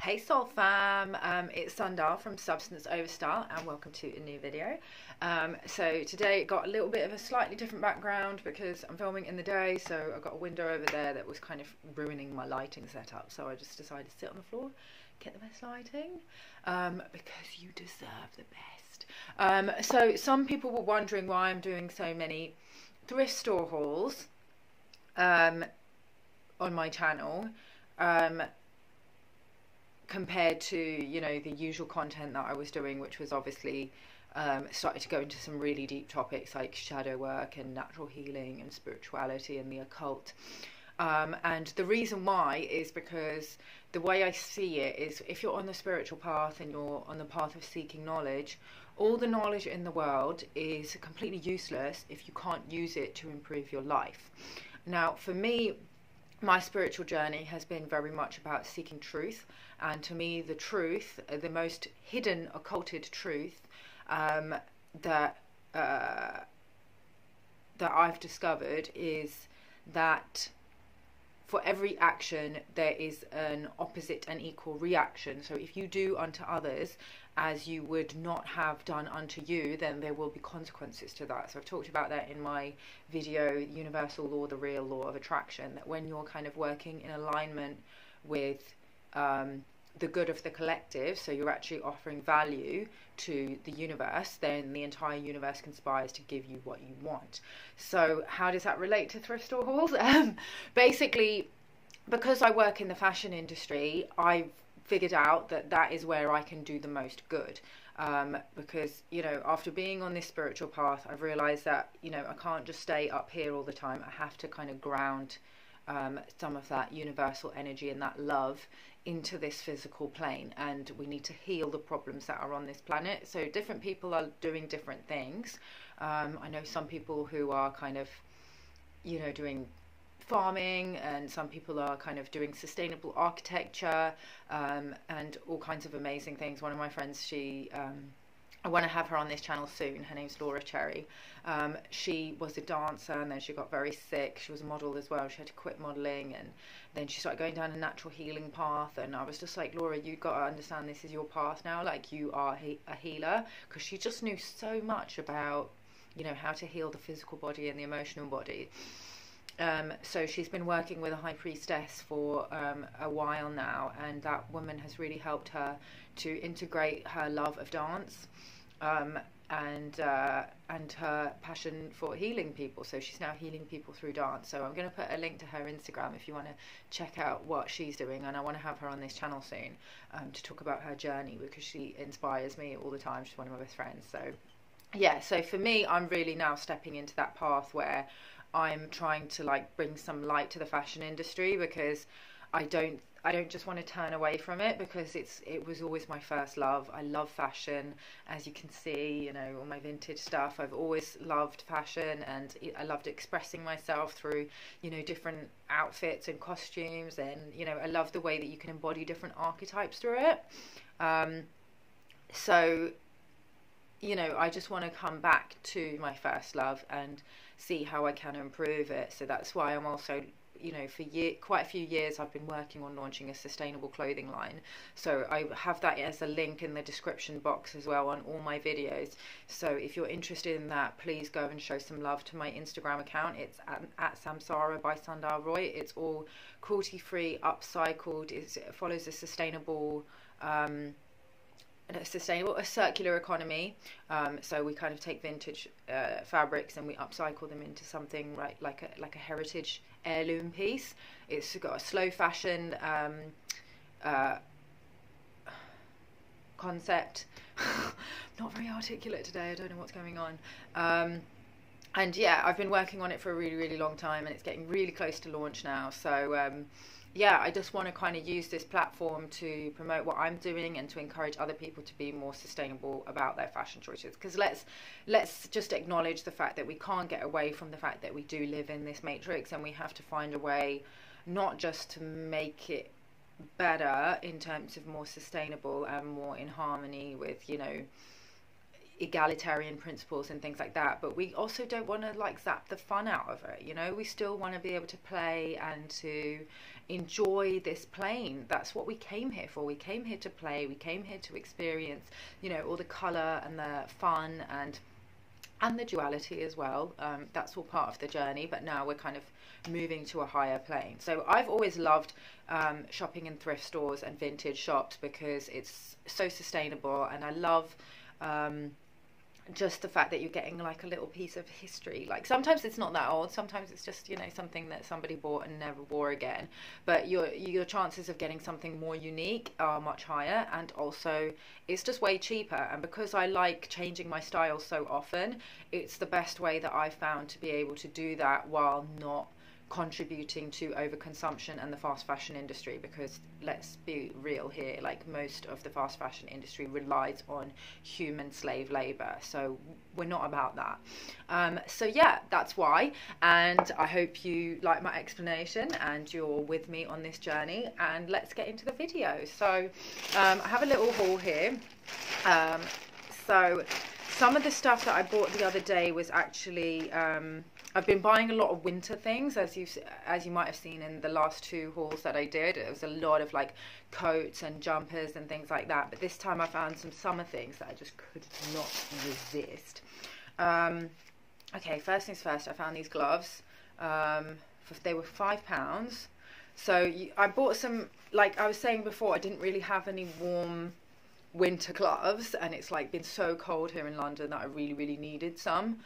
Hey Soul Fam, it's Sundar from Substance Overstart and welcome to a new video. So today it got a little bit of a slightly different background because I'm filming in the day, so I've got a window over there that was kind of ruining my lighting setup, so I just decided to sit on the floor, get the best lighting, because you deserve the best. So some people were wondering why I'm doing so many thrift store hauls on my channel. Compared to, you know, the usual content that I was doing, which was obviously started to go into some really deep topics like shadow work and natural healing and spirituality and the occult. And the reason why is because the way I see it is, if you're on the spiritual path and you're on the path of seeking knowledge, all the knowledge in the world is completely useless if you can't use it to improve your life. Now, for me, my spiritual journey has been very much about seeking truth, and to me the truth, the most hidden, occulted truth that I've discovered is that for every action there is an opposite and equal reaction. So if you do unto others as you would not have done unto you, then there will be consequences to that. So I've talked about that in my video, Universal Law, the Real Law of Attraction, that when you're kind of working in alignment with the good of the collective, so you're actually offering value to the universe, then the entire universe conspires to give you what you want. So how does that relate to thrift store hauls? Basically, because I work in the fashion industry, I've figured out that that is where I can do the most good. Because, you know, after being on this spiritual path, I've realized that, you know, I can't just stay up here all the time. I have to kind of ground some of that universal energy and that love into this physical plane, and we need to heal the problems that are on this planet. So different people are doing different things. I know some people who are kind of, you know, doing farming, and some people are kind of doing sustainable architecture, and all kinds of amazing things. One of my friends, I want to have her on this channel soon. Her name's Laura Cherry. She was a dancer and then she got very sick. She was a model as well. She had to quit modeling, and then she started going down a natural healing path. And I was just like, Laura, you've got to understand this is your path now. Like, you are a healer, because she just knew so much about, you know, how to heal the physical body and the emotional body. So she's been working with a high priestess for a while now, and that woman has really helped her to integrate her love of dance and her passion for healing people. So she's now healing people through dance. So I'm going to put a link to her Instagram if you want to check out what she's doing, and I want to have her on this channel soon to talk about her journey, because she inspires me all the time. She's one of my best friends. So yeah, so for me, I'm really now stepping into that path where I'm trying to like bring some light to the fashion industry, because I don't just want to turn away from it, because it was always my first love. I love fashion, as you can see, you know, all my vintage stuff. I've always loved fashion, and I loved expressing myself through, you know, different outfits and costumes, and, you know, I love the way that you can embody different archetypes through it. So, you know, I just want to come back to my first love and see how I can improve it. So that's why I'm also, you know, for quite a few years I've been working on launching a sustainable clothing line. So I have that as a link in the description box as well on all my videos. So if you're interested in that, please go and show some love to my Instagram account. It's at Samsara by Sundar Roy. It's all cruelty-free, upcycled. It follows a sustainable a circular economy. So we kind of take vintage fabrics and we upcycle them into something like a heritage heirloom piece. It's got a slow fashion concept. Not very articulate today, I don't know what's going on. And yeah, I've been working on it for a really long time, and it's getting really close to launch now. So yeah, I just want to kind of use this platform to promote what I'm doing and to encourage other people to be more sustainable about their fashion choices. Because let's just acknowledge the fact that we can't get away from the fact that we do live in this matrix, and we have to find a way not just to make it better in terms of more sustainable and more in harmony with, you know, egalitarian principles and things like that, but we also don't want to like zap the fun out of it, you know. We still want to be able to play and to enjoy this plane. That's what we came here for. We came here to play, we came here to experience, you know, all the color and the fun and the duality as well. That's all part of the journey, but now we're kind of moving to a higher plane. So I've always loved shopping in thrift stores and vintage shops because it's so sustainable, and I love just the fact that you're getting like a little piece of history. Like sometimes it's not that old, sometimes it's just, you know, something that somebody bought and never wore again, but your chances of getting something more unique are much higher, and also it's just way cheaper. And because I like changing my style so often, it's the best way that I found to be able to do that while not contributing to overconsumption and the fast fashion industry, because let's be real here, like most of the fast fashion industry relies on human slave labor, so we're not about that. So yeah, that's why, and I hope you like my explanation and you're with me on this journey, and let's get into the video. So I have a little haul here. So some of the stuff that I bought the other day was actually I've been buying a lot of winter things, as you might have seen in the last 2 hauls that I did. It was a lot of like coats and jumpers and things like that. But this time I found some summer things that I just could not resist. Okay, first things first, I found these gloves. They were £5. So I bought some, like I was saying before, I didn't really have any warm winter gloves, and it's like been so cold here in London that I really needed some.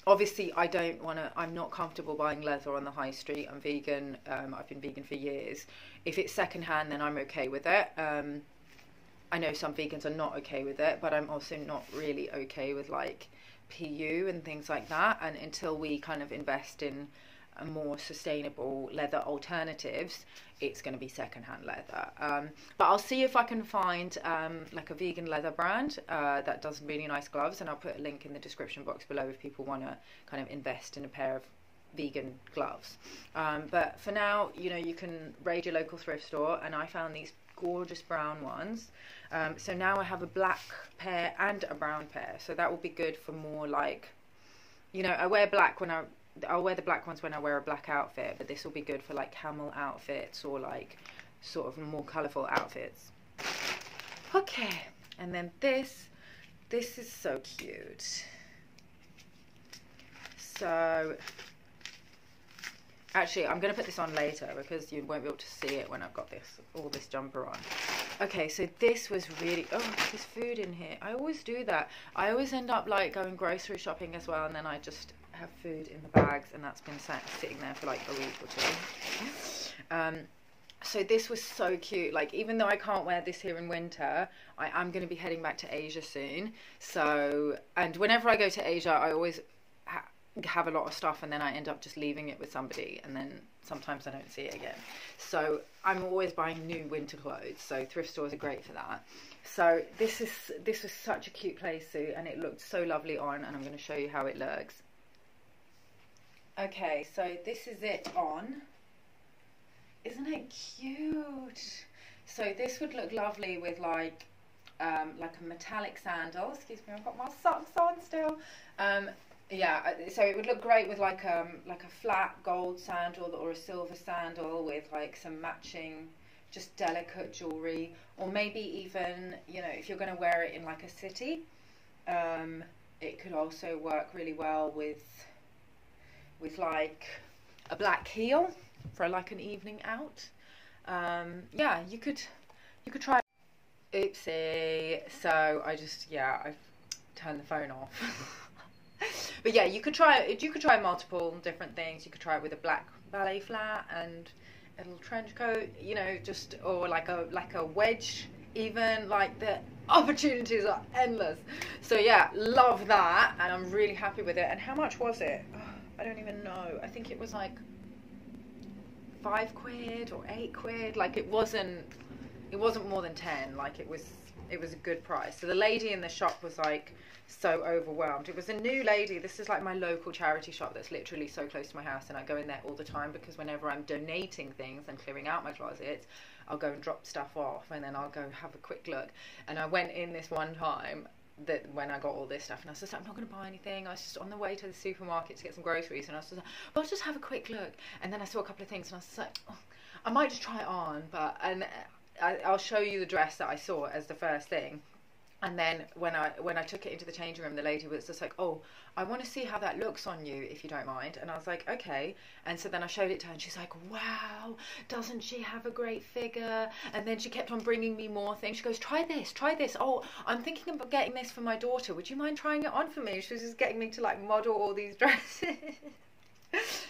Obviously I'm not comfortable buying leather on the high street. I'm vegan. I've been vegan for years. If it's secondhand, then I'm okay with it. I know some vegans are not okay with it, but I'm also not really okay with like PU and things like that. And until we kind of invest in a more sustainable leather alternatives, it's going to be secondhand leather. But I'll see if I can find like a vegan leather brand that does really nice gloves, and I'll put a link in the description box below if people want to kind of invest in a pair of vegan gloves. But for now, you know, you can raid your local thrift store, and I found these gorgeous brown ones. So now I have a black pair and a brown pair, so that will be good for more like, you know, I wear black when I'll wear the black ones when I wear a black outfit, but this will be good for like camel outfits or like sort of more colourful outfits. Okay, and then this is so cute. So actually I'm going to put this on later because you won't be able to see it when I've got all this jumper on. Okay, so this was really, oh, there's food in here. I always do that. I always end up like going grocery shopping as well, and then I just have food in the bags, and that's been sitting there for like a week or 2. So this was so cute. Like, even though I can't wear this here in winter, I am going to be heading back to Asia soon. So, and whenever I go to Asia, I always have a lot of stuff, and then I end up just leaving it with somebody, and then sometimes I don't see it again. So I'm always buying new winter clothes, so thrift stores are great for that. So this was such a cute play suit, and it looked so lovely on, and I'm going to show you how it looks. Okay, so this is it on. Isn't it cute? So this would look lovely with like a metallic sandal. Excuse me, I've got my socks on still. Yeah, so it would look great with like a flat gold sandal or a silver sandal with like some matching just delicate jewellery, or maybe even, you know, if you're going to wear it in like a city, it could also work really well with like a black heel for like an evening out. Yeah, you could try. Oopsie. So I've turned the phone off. But yeah, you could try multiple different things. You could try it with a black ballet flat and a little trench coat, you know, just, or like a wedge even. Like, the opportunities are endless. So yeah, love that, and I'm really happy with it. And how much was it? Oh, I don't even know. I think it was like £5 or £8. Like, it wasn't more than 10. Like, it was a good price. So the lady in the shop was like so overwhelmed. It was a new lady. This is like my local charity shop that's literally so close to my house, and I go in there all the time because whenever I'm donating things and clearing out my closets, I'll go and drop stuff off, and then I'll go have a quick look. And I went in this one time that when I got all this stuff, and I was just like, I'm not going to buy anything. I was just on the way to the supermarket to get some groceries, and I was just like, well, I'll just have a quick look. And then I saw a couple of things, and I was just like, oh, I might just try it on, but I'll show you the dress that I saw as the first thing. And then when I took it into the changing room, the lady was just like, oh, I want to see how that looks on you, if you don't mind. And I was like, okay. And so then I showed it to her, and she's like, wow, doesn't she have a great figure? And then she kept on bringing me more things. She goes, try this, try this. Oh, I'm thinking about getting this for my daughter. Would you mind trying it on for me? She was just getting me to like model all these dresses.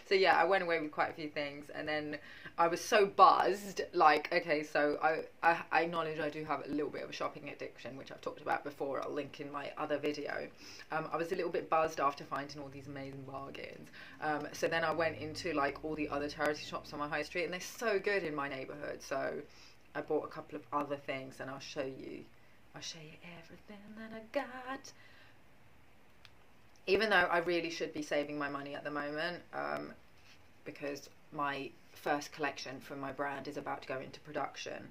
So yeah, I went away with quite a few things, and then I was so buzzed, like, okay, so I acknowledge I do have a little bit of a shopping addiction, which I've talked about before. I'll link in my other video. I was a little bit buzzed after finding all these amazing bargains. So then I went into like all the other charity shops on my high street, and they're so good in my neighbourhood. So I bought a couple of other things, and I'll show you everything that I got. Even though I really should be saving my money at the moment, because my first collection for my brand is about to go into production,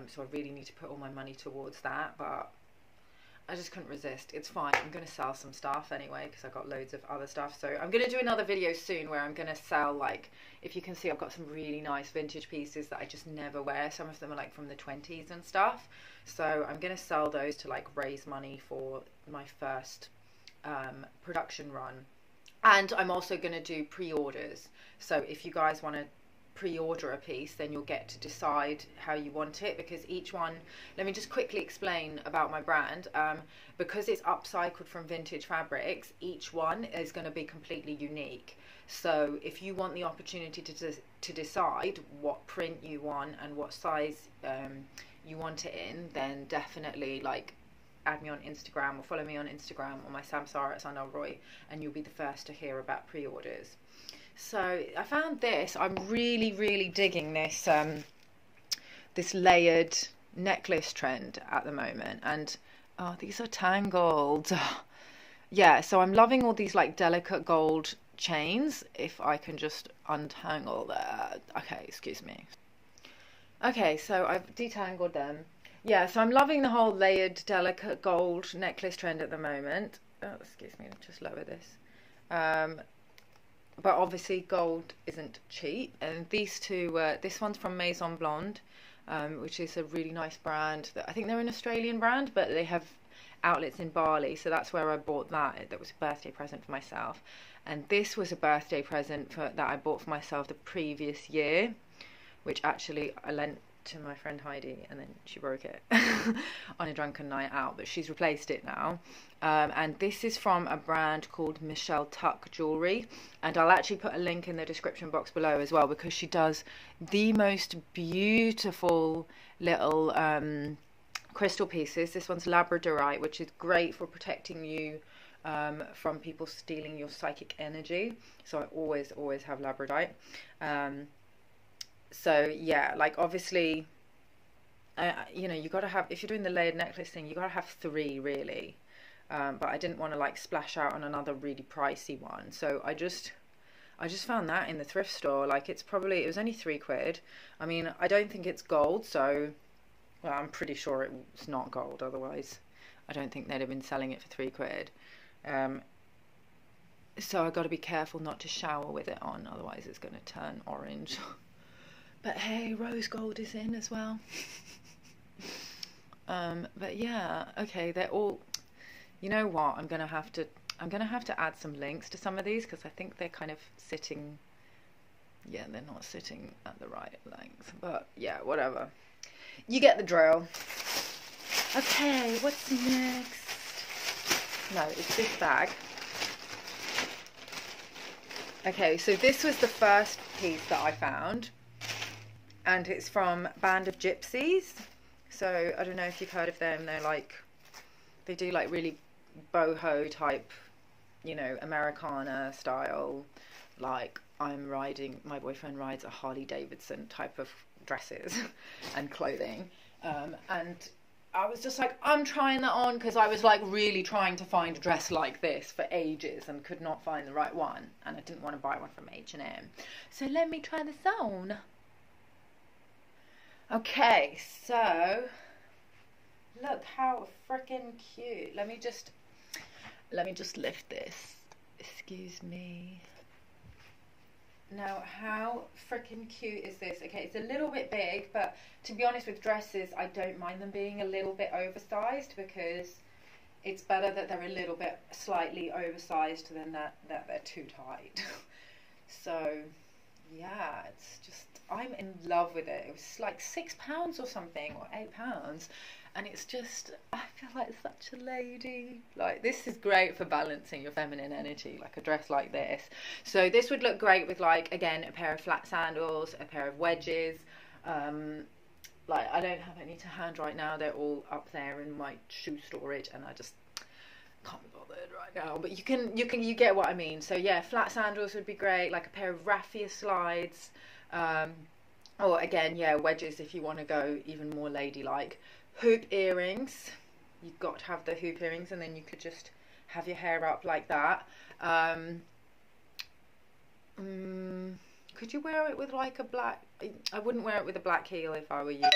so I really need to put all my money towards that, but I just couldn't resist. It's fine. I'm going to sell some stuff anyway, because I've got loads of other stuff. So I'm going to do another video soon where I'm going to sell, like, if you can see, I've got some really nice vintage pieces that I just never wear. Some of them are like from the 20s and stuff. So I'm going to sell those to like raise money for my first production run. And I'm also going to do pre-orders. So if you guys want to pre-order a piece, then you'll get to decide how you want it, because each one, let me just quickly explain about my brand. Because it's upcycled from vintage fabrics, each one is going to be completely unique. So if you want the opportunity to decide what print you want and what size you want it in, then definitely like add me on Instagram or follow me on Instagram or my Samsara at Sandalroy, and you'll be the first to hear about pre-orders. So I found this. I'm really digging this this layered necklace trend at the moment, and oh, these are tangled. Yeah, so I'm loving all these like delicate gold chains. If I can just untangle that. Okay, excuse me. Okay, so I've detangled them. Yeah, so I'm loving the whole layered delicate gold necklace trend at the moment. Oh, excuse me, just lower this. But obviously gold isn't cheap. And these two, this one's from Maison Blonde, which is a really nice brand. I think they're an Australian brand, but they have outlets in Bali. So that's where I bought that. That was a birthday present for myself. And this was a birthday present that I bought for myself the previous year, which actually I lent to my friend Heidi, and then she broke it on a drunken night out, but she's replaced it now. And this is from a brand called Michelle Tuck Jewellery, and I'll actually put a link in the description box below as well, because she does the most beautiful little crystal pieces. This one's labradorite, which is great for protecting you from people stealing your psychic energy. So I always have labradorite. So yeah, like obviously, you know, you got to have, if you're doing the layered necklace thing, you got to have 3 really. But I didn't want to like splash out on another really pricey one. So I just found that in the thrift store. Like it was only £3. I mean, I don't think it's gold. So, well, I'm pretty sure it's not gold. Otherwise, I don't think they'd have been selling it for £3. So I got to be careful not to shower with it on. Otherwise it's going to turn orange. But hey, rose gold is in as well. But yeah, okay, they're all, you know what, I'm gonna have to add some links to some of these, because I think they're kind of sitting, yeah, they're not sitting at the right length, but yeah, whatever, you get the drill. Okay, what's next? No, it's this bag. Okay, so this was the first piece that I found, and it's from Band of Gypsies. So I don't know if you've heard of them. They're like, they do like really boho type, you know, Americana style, like my boyfriend rides a Harley Davidson type of dresses and clothing. And I was just like, I'm trying that on, because I was like really trying to find a dress like this for ages and could not find the right one, and I didn't want to buy one from H&M. So let me try this on. Okay, so Look how freaking cute. Let me just lift this. Excuse me. Now, how freaking cute is this? Okay, it's a little bit big, but to be honest with dresses, I don't mind them being a little bit oversized, because it's better that they're a little bit slightly oversized than that they're too tight. So, yeah, it's just, I'm in love with it. It was like £6 or something, or £8. And it's just, I feel like such a lady. Like, this is great for balancing your feminine energy, like a dress like this. So this would look great with, like, again, a pair of flat sandals, a pair of wedges. Like, I don't have any to hand right now. They're all up there in my shoe storage, and I just can't be bothered right now. But you get what I mean. So yeah, flat sandals would be great, like a pair of raffia slides. Or again, yeah, wedges if you want to go even more ladylike. Hoop earrings, you've got to have the hoop earrings, and then you could just have your hair up like that. Could you wear it with like a black, I wouldn't wear it with a black heel if I were you.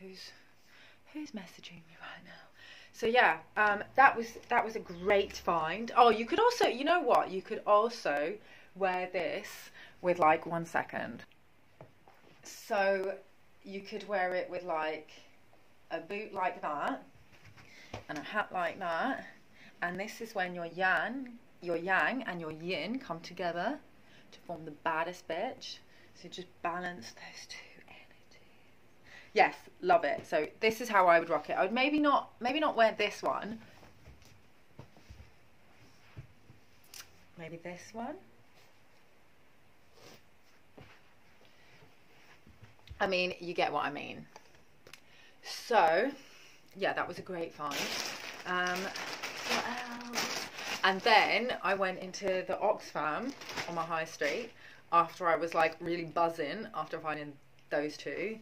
Who's messaging me right now? So yeah, that was a great find. Oh, you could also, you know what, you could also wear this with, like, 1 second. So you could wear it with like a boot like that and a hat like that, and this is when your yang and your yin come together to form the baddest bitch. So just balance those two energies. Yes, love it. So this is how I would rock it. I would maybe not wear this one. Maybe this one. I mean, you get what I mean. So, yeah, that was a great find. What else? And then I went into the Oxfam on my high street after I was, like, really buzzing after finding those two.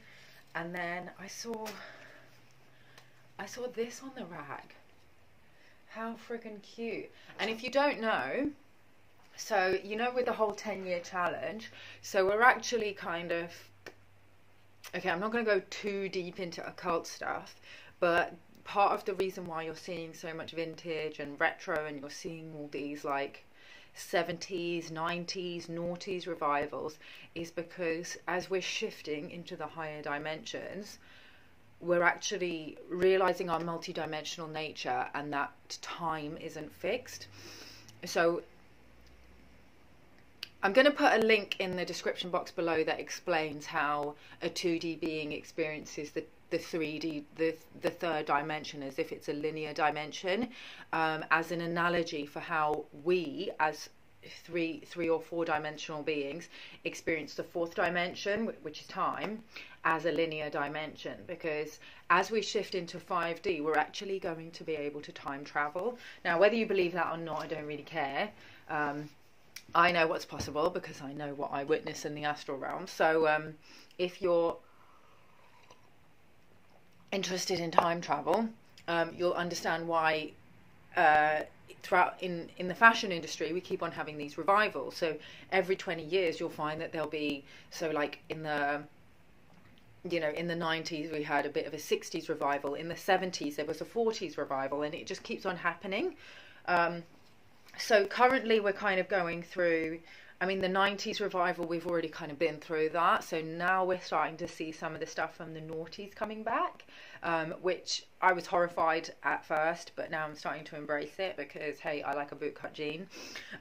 And then I saw this on the rack. How freaking cute. And if you don't know, so, you know, with the whole 10-year challenge, so we're actually kind of, okay, I'm not going to go too deep into occult stuff, but part of the reason why you're seeing so much vintage and retro, and you're seeing all these like 70s, 90s, noughties revivals, is because as we're shifting into the higher dimensions, we're actually realizing our multidimensional nature, and that time isn't fixed. So I'm going to put a link in the description box below that explains how a 2D being experiences the 3D, the third dimension, as if it's a linear dimension, as an analogy for how we as three or four dimensional beings experience the fourth dimension, which is time, as a linear dimension. Because as we shift into 5D, we're actually going to be able to time travel. Now, whether you believe that or not, I don't really care. I know what's possible because I know what I witness in the astral realm. So if you're interested in time travel, you'll understand why throughout in the fashion industry we keep on having these revivals. So every 20 years you'll find that there'll be, so like in the, you know, in the 90s we had a bit of a 60s revival, in the 70s there was a 40s revival, and it just keeps on happening. So currently we're kind of going through, I mean, the 90s revival, we've already kind of been through that. So now we're starting to see some of the stuff from the noughties coming back, which I was horrified at first, but now I'm starting to embrace it because, hey, I like a bootcut jean.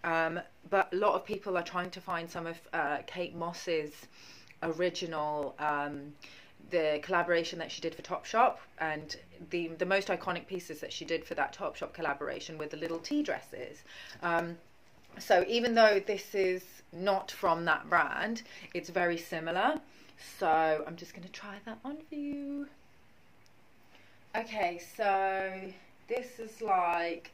But a lot of people are trying to find some of Kate Moss's original, the collaboration that she did for Topshop, and the most iconic pieces that she did for that Topshop collaboration with the little tea dresses. So even though this is not from that brand, it's very similar. So I'm just going to try that on for you. Okay, so this is like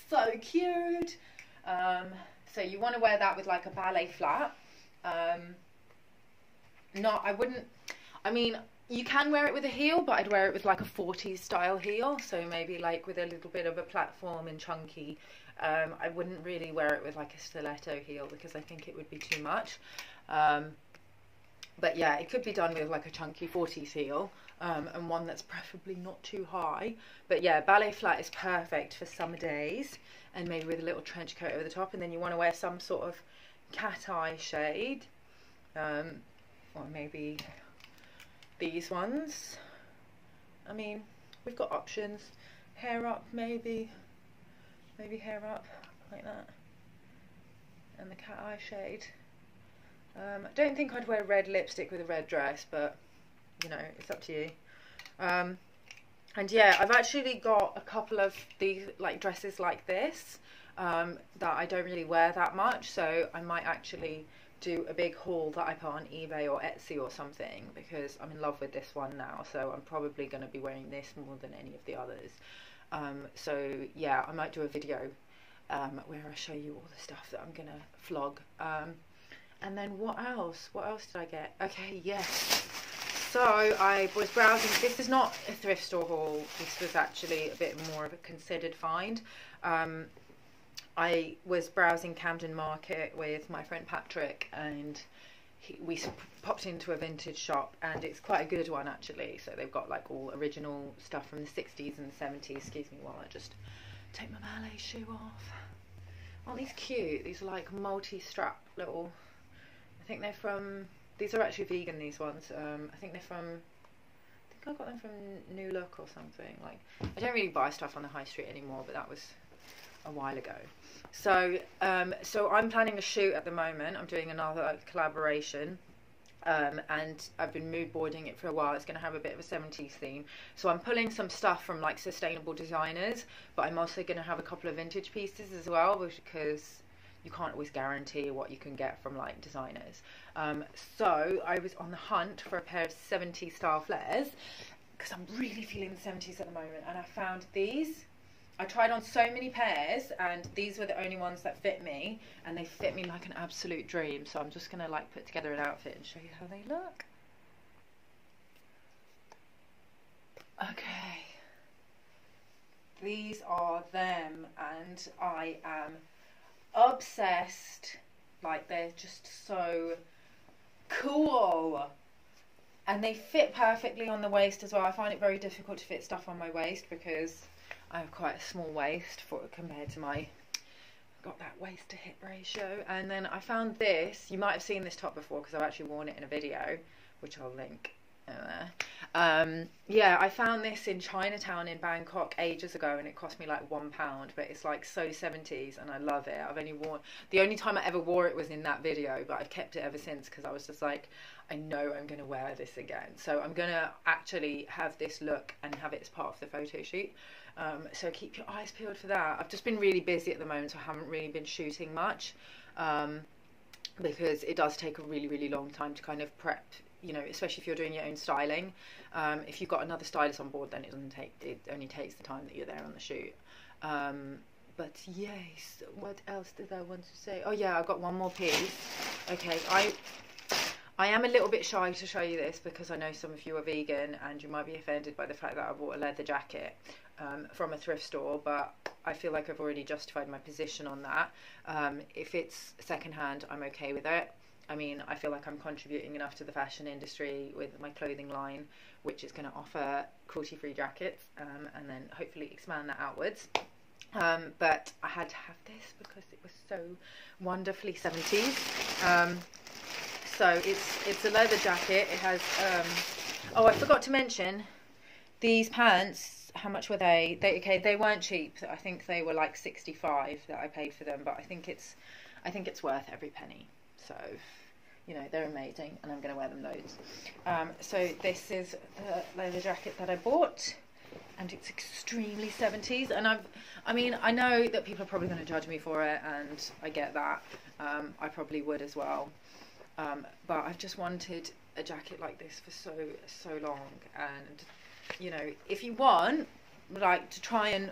so cute. So you want to wear that with like a ballet flat. I mean, you can wear it with a heel, but I'd wear it with like a 40s style heel. So maybe like with a little bit of a platform and chunky. I wouldn't really wear it with like a stiletto heel because I think it would be too much. But yeah, it could be done with like a chunky 40s heel, and one that's preferably not too high. But yeah, ballet flat is perfect for summer days, and maybe with a little trench coat over the top, and then you want to wear some sort of cat eye shade, or maybe these ones. I mean, we've got options. Hair up, maybe hair up like that, and the cat eye shade. I don't think I'd wear red lipstick with a red dress, but you know, it's up to you. And yeah, I've actually got a couple of these like dresses like this that I don't really wear that much, so I might actually do a big haul that I put on eBay or Etsy or something, because I'm in love with this one now, so I'm probably going to be wearing this more than any of the others. So yeah, I might do a video where I show you all the stuff that I'm going to flog. And then what else did I get? Okay, yes. So I was browsing. This is not a thrift store haul. This was actually a bit more of a considered find. I was browsing Camden Market with my friend Patrick, and we popped into a vintage shop, and it's quite a good one actually. So they've got like all original stuff from the 60s and the 70s. Excuse me while I just take my ballet shoe off. Aren't these cute? These are like multi-strap little... I think they're from... These are actually vegan, these ones. I think they're from... I think I got them from New Look or something. Like, I don't really buy stuff on the high street anymore, but that was a while ago. So, so I'm planning a shoot at the moment. I'm doing another collaboration, and I've been mood boarding it for a while. It's going to have a bit of a 70s theme. So I'm pulling some stuff from like sustainable designers, but I'm also going to have a couple of vintage pieces as well, because you can't always guarantee what you can get from like designers. So I was on the hunt for a pair of 70s style flares, because I'm really feeling the 70s at the moment, and I found these. I tried on so many pairs, and these were the only ones that fit me, and they fit me like an absolute dream. So I'm just gonna like put together an outfit and show you how they look. Okay, these are them, and I am obsessed. Like, they're just so cool, and they fit perfectly on the waist as well. I find it very difficult to fit stuff on my waist because I have quite a small waist compared to my, got that waist to hip ratio. And then I found this. You might have seen this top before because I've actually worn it in a video, which I'll link there. Yeah, I found this in Chinatown in Bangkok ages ago, and it cost me like £1, but it's like so 70s, and I love it. I've only worn, the only time I ever wore it was in that video, but I've kept it ever since because I was just like, I know I'm going to wear this again. So I'm going to actually have this look and have it as part of the photo shoot. So keep your eyes peeled for that. I've just been really busy at the moment, so I haven't really been shooting much, because it does take a really long time to kind of prep, you know, especially if you're doing your own styling. If you've got another stylist on board, then it only takes the time that you're there on the shoot. But yes, what else did I want to say? Oh yeah, I've got one more piece. Okay, I am a little bit shy to show you this because I know some of you are vegan and you might be offended by the fact that I bought a leather jacket from a thrift store, but I feel like I've already justified my position on that. If it's secondhand, I'm okay with it. I mean, I feel like I'm contributing enough to the fashion industry with my clothing line, which is going to offer cruelty-free jackets, and then hopefully expand that outwards. But I had to have this because it was so wonderfully 70s. So it's a leather jacket. It has, oh, I forgot to mention, these pants, how much were they? Okay, they weren't cheap. I think they were like 65 that I paid for them, but I think it's worth every penny. So, you know, they're amazing, and I'm going to wear them loads. So this is the leather jacket that I bought, and it's extremely 70s. And I mean, I know that people are probably going to judge me for it, and I get that. I probably would as well. But I've just wanted a jacket like this for so long, and you know, if you want, like, to try and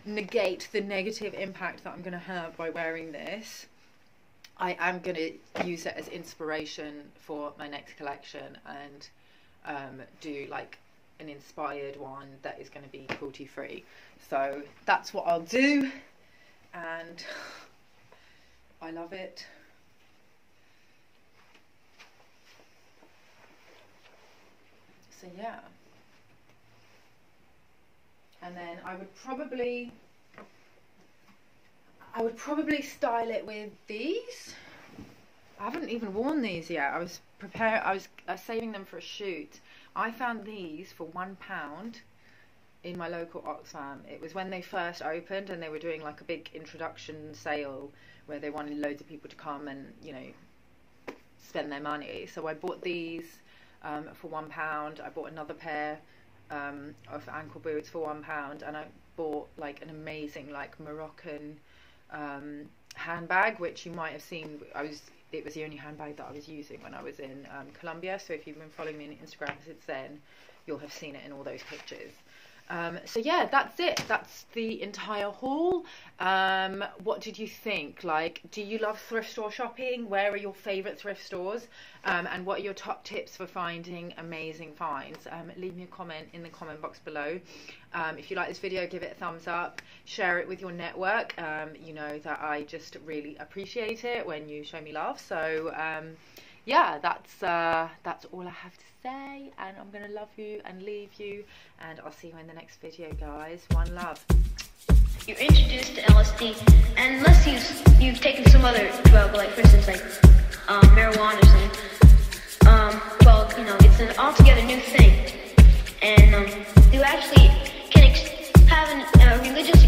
negate the negative impact that I'm going to have by wearing this, I am going to use it as inspiration for my next collection, and do like an inspired one that is going to be cruelty free. So that's what I'll do, and I love it. yeah. And then I would probably style it with these. I haven't even worn these yet. I was saving them for a shoot. I found these for £1 in my local Oxfam. It was when they first opened, and they were doing like a big introduction sale where they wanted loads of people to come and, you know, spend their money. So I bought these for £1. I bought another pair of ankle boots for £1, and I bought like an amazing like Moroccan handbag, which you might have seen. It was the only handbag that I was using when I was in Colombia, so if you've been following me on Instagram since then, you'll have seen it in all those pictures. So yeah, that's it. That's the entire haul. What did you think? Like, do you love thrift store shopping? Where are your favorite thrift stores? And what are your top tips for finding amazing finds? Leave me a comment in the comment box below. If you like this video, give it a thumbs up, share it with your network. You know that I just really appreciate it when you show me love. So yeah, that's all I have to say, and I'm gonna love you and leave you, and I'll see you in the next video, guys. One love. You're introduced to LSD, and unless you've taken some other drug, like for instance like marijuana or something, well, you know, it's an altogether new thing, and you actually can have a religious